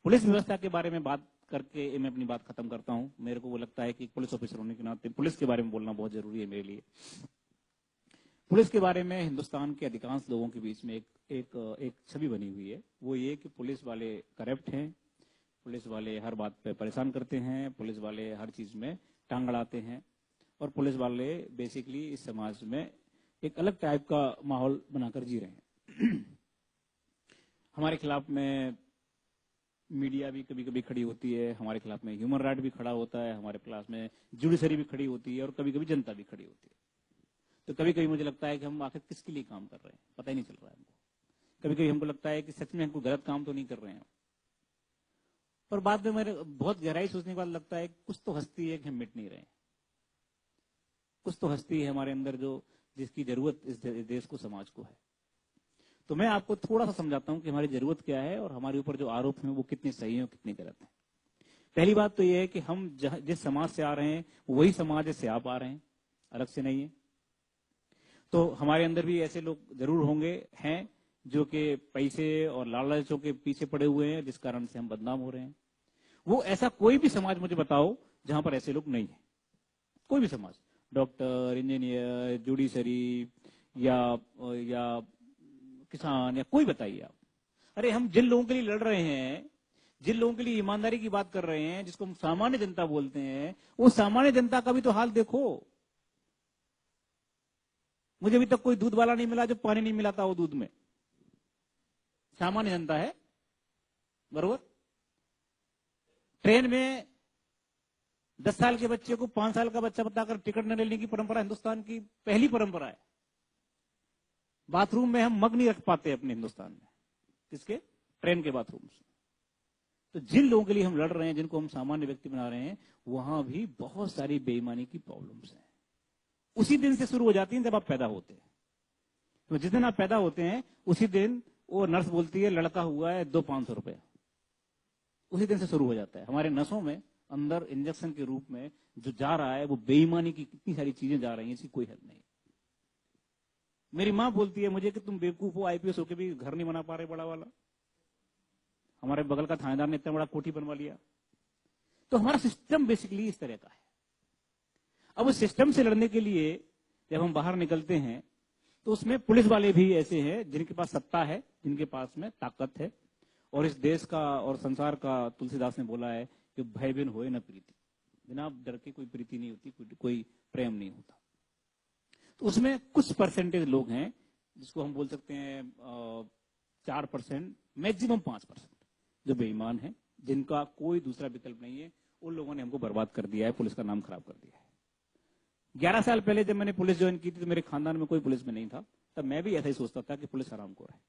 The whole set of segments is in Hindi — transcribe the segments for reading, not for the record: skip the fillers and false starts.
पुलिस व्यवस्था के बारे में बात करके मैं अपनी बात खत्म करता हूं। मेरे को वो लगता है कि पुलिस ऑफिसर होने के नाते पुलिस के बारे में बोलना बहुत जरूरी है मेरे लिए। पुलिस के बारे में हिंदुस्तान के अधिकांश लोगों के बीच में एक छवि बनी हुई है, वो ये कि पुलिस वाले करप्ट हैं, पुलिस वाले हर बात पे परेशान करते हैं, पुलिस वाले हर चीज में टांग अड़ाते हैं, और पुलिस वाले बेसिकली इस समाज में एक अलग टाइप का माहौल बनाकर जी रहे हैं। हमारे खिलाफ में मीडिया भी कभी कभी खड़ी होती है, हमारे खिलाफ में ह्यूमन राइट भी खड़ा होता है, हमारे खिलाफ में जुडिशरी भी खड़ी होती है, और कभी कभी जनता भी खड़ी होती है। तो कभी कभी मुझे लगता है कि हम आखिर किसके लिए काम कर रहे हैं पता ही नहीं चल रहा है हमको। कभी कभी हमको लगता है कि सच में हमको गलत काम तो नहीं कर रहे हैं, पर बाद में मेरे बहुत गहराई सोचने के बाद लगता है कुछ तो हस्ती है कि हम मिट नहीं रहे हैं, कुछ तो हस्ती है हमारे अंदर जो जिसकी जरूरत इस देश को, समाज को है। तो मैं आपको थोड़ा सा समझाता हूं कि हमारी जरूरत क्या है और हमारे ऊपर जो आरोप हैं वो कितने सही हैं और कितने गलत हैं। पहली बात तो ये है कि हम जिस समाज से आ रहे हैं वही समाज से आप आ रहे हैं, अलग से नहीं है। तो हमारे अंदर भी ऐसे लोग जरूर होंगे हैं जो कि पैसे और लालचों के पीछे पड़े हुए हैं, जिस कारण से हम बदनाम हो रहे हैं। वो ऐसा कोई भी समाज मुझे बताओ जहां पर ऐसे लोग नहीं है, कोई भी समाज, डॉक्टर, इंजीनियर, जुडिशरी या किसान या कोई बताइए आप। अरे हम जिन लोगों के लिए लड़ रहे हैं, जिन लोगों के लिए ईमानदारी की बात कर रहे हैं, जिसको हम सामान्य जनता बोलते हैं, वो सामान्य जनता का भी तो हाल देखो। मुझे अभी तक कोई दूध वाला नहीं मिला जो पानी नहीं मिलाता वो दूध में, सामान्य जनता है, बरोबर। ट्रेन में 10 साल के बच्चे को 5 साल का बच्चा बताकर टिकट न लेने की परंपरा हिंदुस्तान की पहली परंपरा है। बाथरूम में हम मग नहीं रख पाते अपने हिंदुस्तान में, किसके? ट्रेन के बाथरूम से। तो जिन लोगों के लिए हम लड़ रहे हैं, जिनको हम सामान्य व्यक्ति बना रहे हैं, वहां भी बहुत सारी बेईमानी की प्रॉब्लम्स हैं। उसी दिन से शुरू हो जाती हैं जब आप पैदा होते हैं। तो जिस दिन आप पैदा होते हैं उसी दिन वो नर्स बोलती है लड़का हुआ है, दो 500 रुपया। उसी दिन से शुरू हो जाता है। हमारे नसों में अंदर इंजेक्शन के रूप में जो जा रहा है वो बेईमानी की कितनी सारी चीजें जा रही हैं, इसकी कोई हद नहीं। मेरी माँ बोलती है मुझे कि तुम बेवकूफ हो, आईपीएस होकर भी घर नहीं बना पा रहे बड़ा वाला। हमारे बगल का थानेदार ने इतना बड़ा कोठी बनवा लिया। तो हमारा सिस्टम बेसिकली इस तरह का है। अब उस सिस्टम से लड़ने के लिए जब हम बाहर निकलते हैं तो उसमें पुलिस वाले भी ऐसे हैं जिनके पास सत्ता है, जिनके पास में ताकत है, और इस देश का और संसार का, तुलसीदास ने बोला है कि भय बिन होए न प्रीति, बिना डर के कोई प्रीति नहीं होती, कोई प्रेम नहीं होता। तो उसमें कुछ परसेंटेज लोग हैं जिसको हम बोल सकते हैं 4%, मैक्सिमम 5%, जो बेईमान है, जिनका कोई दूसरा विकल्प नहीं है। उन लोगों ने हमको बर्बाद कर दिया है, पुलिस का नाम खराब कर दिया है। 11 साल पहले जब मैंने पुलिस ज्वाइन की थी तो मेरे खानदान में कोई पुलिस में नहीं था, तब मैं भी ऐसा ही सोचता था कि पुलिस हरामखोर है।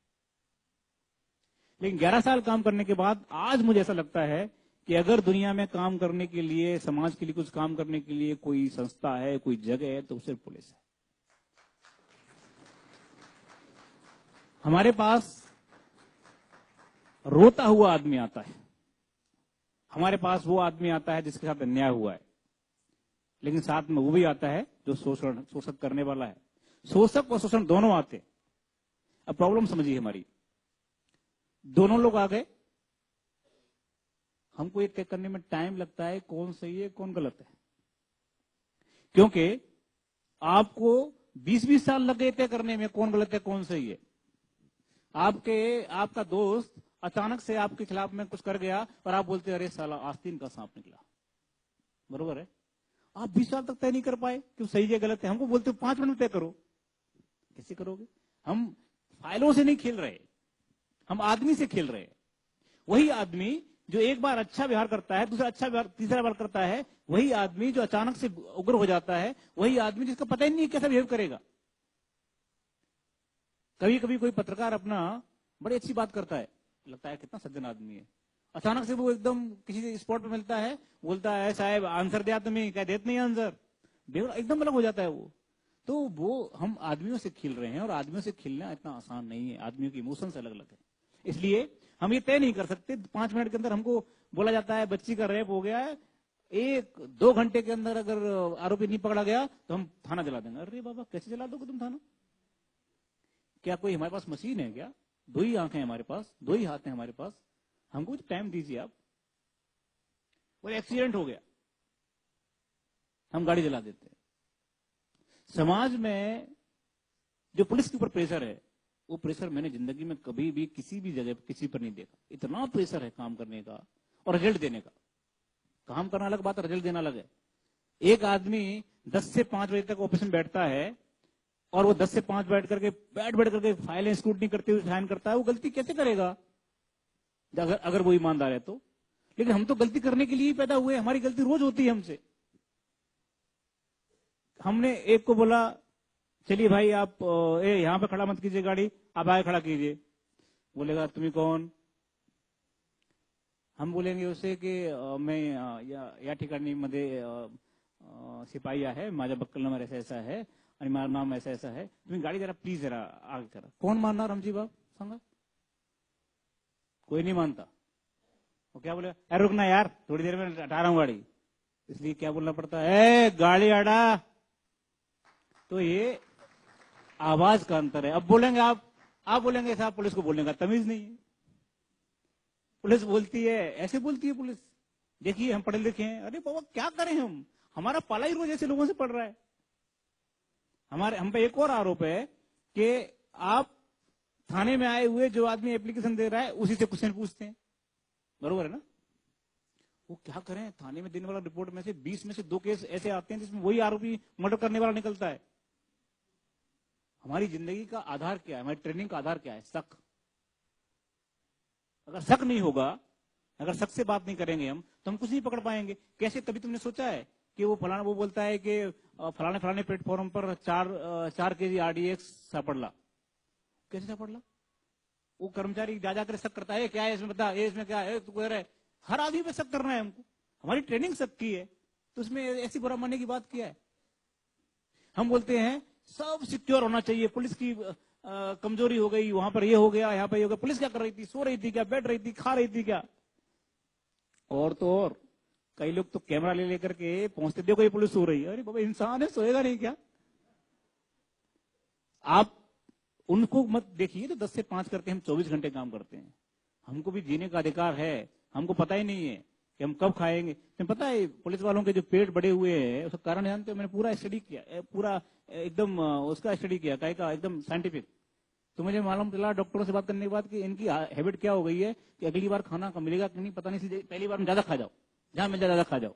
लेकिन 11 साल काम करने के बाद आज मुझे ऐसा लगता है कि अगर दुनिया में काम करने के लिए, समाज के लिए कुछ काम करने के लिए कोई संस्था है, कोई जगह है, तो सिर्फ पुलिस है। हमारे पास रोता हुआ आदमी आता है, हमारे पास वो आदमी आता है जिसके साथ अन्याय हुआ है, लेकिन साथ में वो भी आता है जो शोषण करने वाला है। शोषक और शोषण दोनों आते। अब प्रॉब्लम समझिए हमारी, दोनों लोग आ गए, हमको ये तय करने में टाइम लगता है कौन सही है कौन गलत है, क्योंकि आपको 20-20 साल लग गए तय करने में कौन गलत है कौन सही है। आपका दोस्त अचानक से आपके खिलाफ में कुछ कर गया और आप बोलते अरे साला आस्तीन का सांप निकला, बरोबर है। आप 20 साल तक तय नहीं कर पाए कि सही है गलत है, हमको बोलते हो 5 मिनट में तय करो। कैसे करोगे? हम फाइलों से नहीं खेल रहे, हम आदमी से खेल रहे हैं। वही आदमी जो एक बार अच्छा व्यवहार करता है, दूसरा अच्छा व्यवहार, तीसरा बार करता है, वही आदमी जो अचानक से उग्र हो जाता है, वही आदमी जिसका पता ही नहीं कैसा बिहेव करेगा। कभी कभी कोई पत्रकार अपना बड़ी अच्छी बात करता है, लगता है कितना सज्जन आदमी है, अचानक से वो एकदम किसी स्पॉट पे मिलता है, बोलता है साहब आंसर दिया तुम्हें, क्या देते नहीं आंसर, एकदम अलग हो जाता है वो। तो वो हम आदमियों से खेल रहे हैं, और आदमियों से खेलना इतना आसान नहीं है, आदमियों की इमोशंस अलग अलग है। इसलिए हम ये तय नहीं कर सकते 5 मिनट के अंदर। हमको बोला जाता है बच्ची का रेप हो गया है, 1-2 घंटे के अंदर अगर आरोपी नहीं पकड़ा गया तो हम थाना जला देंगे। अरे बाबा कैसे जला दोगे तुम थाना? क्या कोई हमारे पास मशीन है क्या? 2 ही आंखें हमारे पास, 2 ही हाथ हैं हमारे पास, हमको टाइम दीजिए आप। वो एक्सीडेंट हो गया, हम गाड़ी चला देते हैं। समाज में जो पुलिस के ऊपर प्रेशर है, वो प्रेशर मैंने जिंदगी में कभी भी किसी भी जगह किसी पर नहीं देखा। इतना प्रेशर है काम करने का और रिजल्ट देने का। काम करना अलग बात है, रिजल्ट देना अलग है। एक आदमी 10 से 5 बजे तक ऑफिस में बैठता है और वो 10 से 5 बैठ करके फाइलें स्क्रूटनी करते हुए साइन करता है, वो गलती कैसे करेगा अगर वो ईमानदार है तो। लेकिन हम तो गलती करने के लिए ही पैदा हुए, हमारी गलती रोज होती है हमसे। हमने एक को बोला चलिए भाई आप यहां पे खड़ा मत कीजिए गाड़ी, आप आगे खड़ा कीजिए। बोलेगा तुम्हें कौन? हम बोलेंगे उसे कि मैं या ठिकाणी मध्ये शिपाई आहे, माझ्या बक्कल नंबर ऐसा ऐसा है आणि माझं नाम ऐसा ऐसा है, तुम्ही गाड़ी जरा प्लीज जरा आगे करा। कौन मानना रामजी बाप सांगा? कोई नहीं मानता। वो क्या बोलेगा, अरे रुकना यार थोड़ी देर में हटा रहा हूं गाड़ी। इसलिए क्या बोलना पड़ता है, गाड़ी हटा। तो ये आवाज का अंतर है। अब बोलेंगे आप बोलेंगे साहब पुलिस को बोलने का तमीज नहीं है। पुलिस बोलती है, ऐसे बोलती है पुलिस, देखिए हम पढ़े लिखे हैं। अरे बाबा क्या करें हम, हमारा पाला ही रोज ऐसे लोगों से पड़ रहा है। हम पे एक और आरोप है कि आप थाने में आए हुए जो आदमी एप्लीकेशन दे रहा है उसी से क्वेश्चन पूछते हैं। बरोबर है ना? वो क्या करें, थाने में देने वाला रिपोर्ट में से 20 में से 2 केस ऐसे आते हैं जिसमें वही आरोपी मर्डर करने वाला निकलता है। हमारी जिंदगी का आधार क्या है, हमारी ट्रेनिंग का आधार क्या है? शक। अगर शक नहीं होगा, अगर शक से बात नहीं करेंगे हम, तो हम कुछ नहीं पकड़ पाएंगे। कैसे? कभी तुमने सोचा है कि वो फलाना वो बोलता है कि फलाने प्लेटफॉर्म पर 4 केजी RDX सापड़ला। कैसे सापड़ला? वो कर्मचारी जा जाकर शक करता है, क्या है इसमें, बता इसमें क्या है, तू कह रहा है। हर आदमी पे शक करना है हमको। हमारी ट्रेनिंग शक की है, तो उसमें ऐसी बुरा मानने की बात क्या है? हम बोलते हैं सब सिक्योर होना चाहिए, पुलिस की कमजोरी हो गई, वहां पर ये हो गया, यहाँ पर ये हो गया। पुलिस क्या कर रही थी? सो रही थी क्या, बैठ रही थी, खा रही थी क्या? और तो और कई लोग तो कैमरा ले लेकर के पहुंचते, देखो ये पुलिस सो रही है। अरे बाबा इंसान है, सोएगा नहीं क्या? आप उनको मत देखिए तो 10 से 5 करते हैं, हम 24 घंटे काम करते हैं। हमको भी जीने का अधिकार है। हमको पता ही नहीं है कि हम कब खाएंगे। तुम्हें पता है पुलिस वालों के जो पेट बड़े हुए हैं उसका कारण जानते हो? मैंने पूरा स्टडी किया, पूरा एकदम उसका स्टडी किया, काय का एकदम साइंटिफिक। तो मुझे मालूम चला डॉक्टरों से बात करने के बाद कि इनकी हैबिट क्या हो गई है कि अगली बार खाना कम मिलेगा कि नहीं पता नहीं, इसलिए पहली बार में ज्यादा खा जाओ, जहां मिल जाए ज्यादा खा जाओ।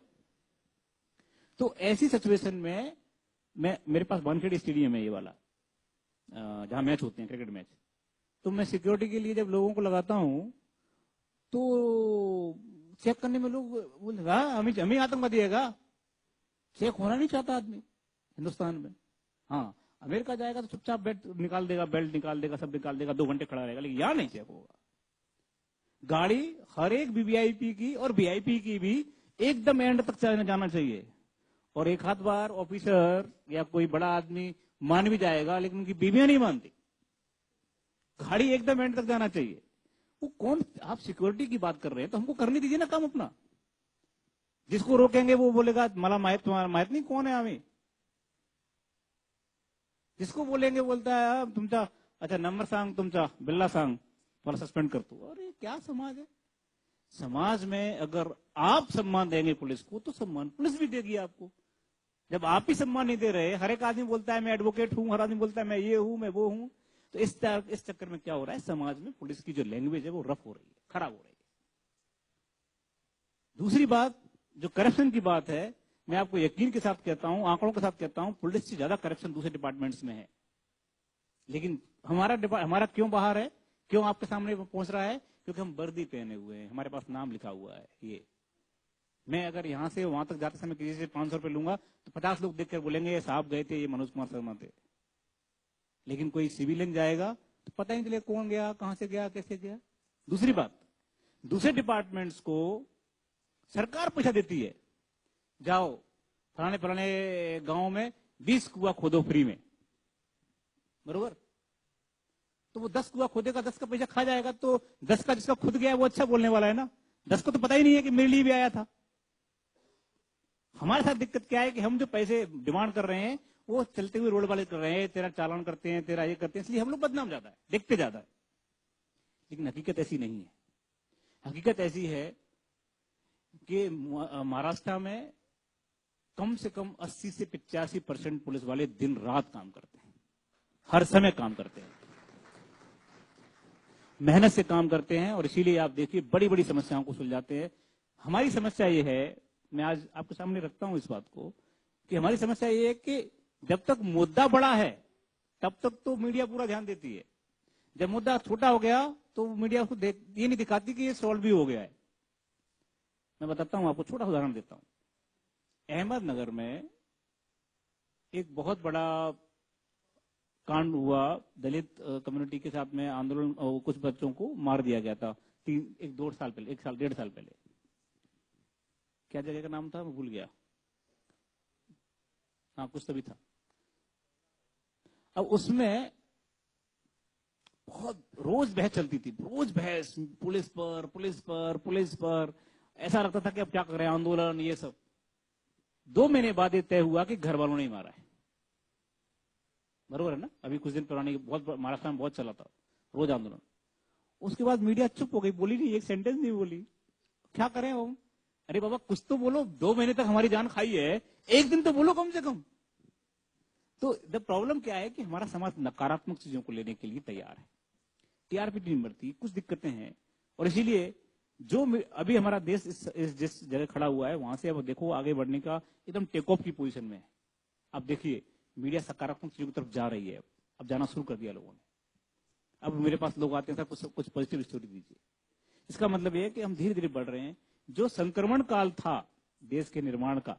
तो ऐसी सिचुएशन में मेरे पास वानखेड़े स्टेडियम है ये वाला, जहां मैच होते हैं, क्रिकेट मैच। तो मैं सिक्योरिटी के लिए जब लोगों को लगाता हूं तो चेक करने में लोग बोले हमें आतंकवादी है। चेक होना नहीं चाहता आदमी हिंदुस्तान में। हाँ, अमेरिका जाएगा तो चुपचाप बेल्ट निकाल देगा, सब निकाल देगा, 2 घंटे खड़ा रहेगा। लेकिन यहां नहीं चेक होगा। गाड़ी हर एक वीवीआईपी की और वीआईपी की भी एकदम एंड तक जाना चाहिए। और एक हाथ बार ऑफिसर या कोई बड़ा आदमी मान भी जाएगा, लेकिन उनकी बीवियां नहीं मानती। गाड़ी एकदम एंड तक जाना चाहिए। वो कौन, आप सिक्योरिटी की बात कर रहे हैं तो हमको करने दीजिए ना काम अपना। जिसको रोकेंगे वो बोलेगा मला माहित, तुम्हारा माहित नहीं कौन है हमें। जिसको बोलेंगे बोलता है तुमचा अच्छा नंबर सांग, तुमचा बिल्ला सांग, तुम्हाला सस्पेंड करतो। अरे क्या समाज है? समाज में अगर आप सम्मान देंगे पुलिस को तो सम्मान पुलिस भी देगी आपको। जब आप ही सम्मान नहीं दे रहे, हर एक आदमी बोलता है मैं एडवोकेट हूं, हर आदमी बोलता है मैं ये हूं, मैं वो हूं, तो इस चक्कर में क्या हो रहा है, समाज में पुलिस की जो लैंग्वेज है वो रफ हो रही है, खराब हो रही है। दूसरी बात जो करप्शन की बात है, मैं आपको यकीन के साथ कहता हूं, आंकड़ों के साथ कहता हूं, पुलिस से ज्यादा करप्शन दूसरे डिपार्टमेंट्स में है। लेकिन हमारा क्यों बाहर है, क्यों आपके सामने पहुंच रहा है? क्योंकि हम वर्दी पहने हुए हैं, हमारे पास नाम लिखा हुआ है। ये मैं अगर यहां से वहां तक जाते समय किसी से 500 रुपए लूंगा तो 50 लोग देखकर बोलेंगे ये साहब गए थे, ये मनोज कुमार शर्मा थे। लेकिन कोई सिविलियन जाएगा तो पता ही नहीं चलेगा कौन गया, कहां से गया, कैसे गया। दूसरी बात, दूसरे डिपार्टमेंट्स को सरकार पैसा देती है, जाओ फलाने गांव में 20 कुआं खोदो फ्री में, बरोबर। तो वो 10 कुआं खोदेगा, 10 का पैसा खा जाएगा, तो 10 का जिसका खुद गया है वो अच्छा बोलने वाला है ना। 10 को तो पता ही नहीं है कि मेरे लिए भी आया था। हमारे साथ दिक्कत क्या है कि हम जो पैसे डिमांड कर रहे हैं वो चलते हुए रोड वाले कर रहे हैं, तेरा चालान करते हैं, तेरा ये करते हैं, इसलिए हम लोग बदनाम ज्यादा है, देखते ज्यादा है। लेकिन हकीकत ऐसी नहीं है। हकीकत ऐसी है कि महाराष्ट्र में कम से कम 80 से 85% पुलिस वाले दिन रात काम करते हैं, हर समय काम करते हैं, मेहनत से काम करते हैं, और इसीलिए आप देखिए बड़ी बड़ी समस्याओं को सुलझाते हैं। हमारी समस्या ये है, मैं आज आपके सामने रखता हूं इस बात को, कि हमारी समस्या ये है कि जब तक मुद्दा बड़ा है तब तक तो मीडिया पूरा ध्यान देती है, जब मुद्दा छोटा हो गया तो मीडिया उसको ये नहीं दिखाती कि ये सॉल्व भी हो गया है। मैं बताता हूं आपको, छोटा उदाहरण देता हूं। अहमदनगर में एक बहुत बड़ा कांड हुआ, दलित कम्युनिटी के साथ में आंदोलन, कुछ बच्चों को मार दिया गया था 1-2 साल पहले, 1-1.5 साल पहले। क्या जगह का नाम था, मैं भूल गया। हाँ, कुछ तभी था। अब उसमें बहुत रोज बहस चलती थी, रोज बहस, पुलिस पर पुलिस पर पुलिस पर। ऐसा लगता था कि अब क्या कर रहे हैं, आंदोलन ये सब। 2 महीने बाद ये तय हुआ कि घर वालों ने मारा है। बरोबर है ना? अभी कुछ दिन पुरानी बहुत महाराष्ट्र में बहुत चला था रोज आंदोलन। उसके बाद मीडिया चुप हो गई, बोली नहीं, एक सेंटेंस नहीं बोली। क्या करें हम? अरे बाबा कुछ तो बोलो, 2 महीने तक हमारी जान खाई है, एक दिन तो बोलो कम से कम। तो द प्रॉब्लम क्या है कि हमारा समाज नकारात्मक चीजों को लेने के लिए तैयार है, टीआरपी नहीं बढ़ती, कुछ दिक्कतें हैं, और इसीलिए जो अभी हमारा देश जिस जगह खड़ा हुआ है वहां से अब देखो आगे बढ़ने का एकदम टेक ऑफ की पोजीशन में है। अब देखिए मीडिया सकारात्मक चीजों की तरफ जा रही है, अब जाना शुरू कर दिया लोगों ने। अब मेरे पास लोग आते हैं, सर कुछ पॉजिटिव स्टोरी दीजिए। इसका मतलब यह है कि हम धीरे धीरे बढ़ रहे हैं। जो संक्रमण काल था देश के निर्माण का,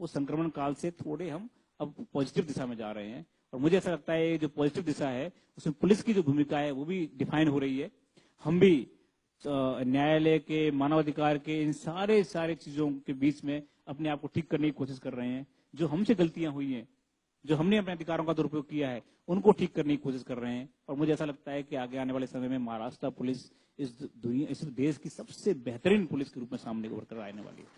उस संक्रमण काल से थोड़े हम अब पॉजिटिव दिशा में जा रहे हैं, और मुझे ऐसा लगता है जो पॉजिटिव दिशा है उसमें पुलिस की जो भूमिका है वो भी डिफाइन हो रही है। हम भी न्यायालय के, मानवाधिकार के, इन सारे चीजों के बीच में अपने आप को ठीक करने की कोशिश कर रहे हैं। जो हमसे गलतियां हुई हैं, जो हमने अपने अधिकारों का दुरुपयोग किया है, उनको ठीक करने की कोशिश कर रहे हैं। और मुझे ऐसा लगता है कि आगे आने वाले समय में महाराष्ट्र पुलिस इस देश की सबसे बेहतरीन पुलिस के रूप में सामने उभर कर आने वाली है।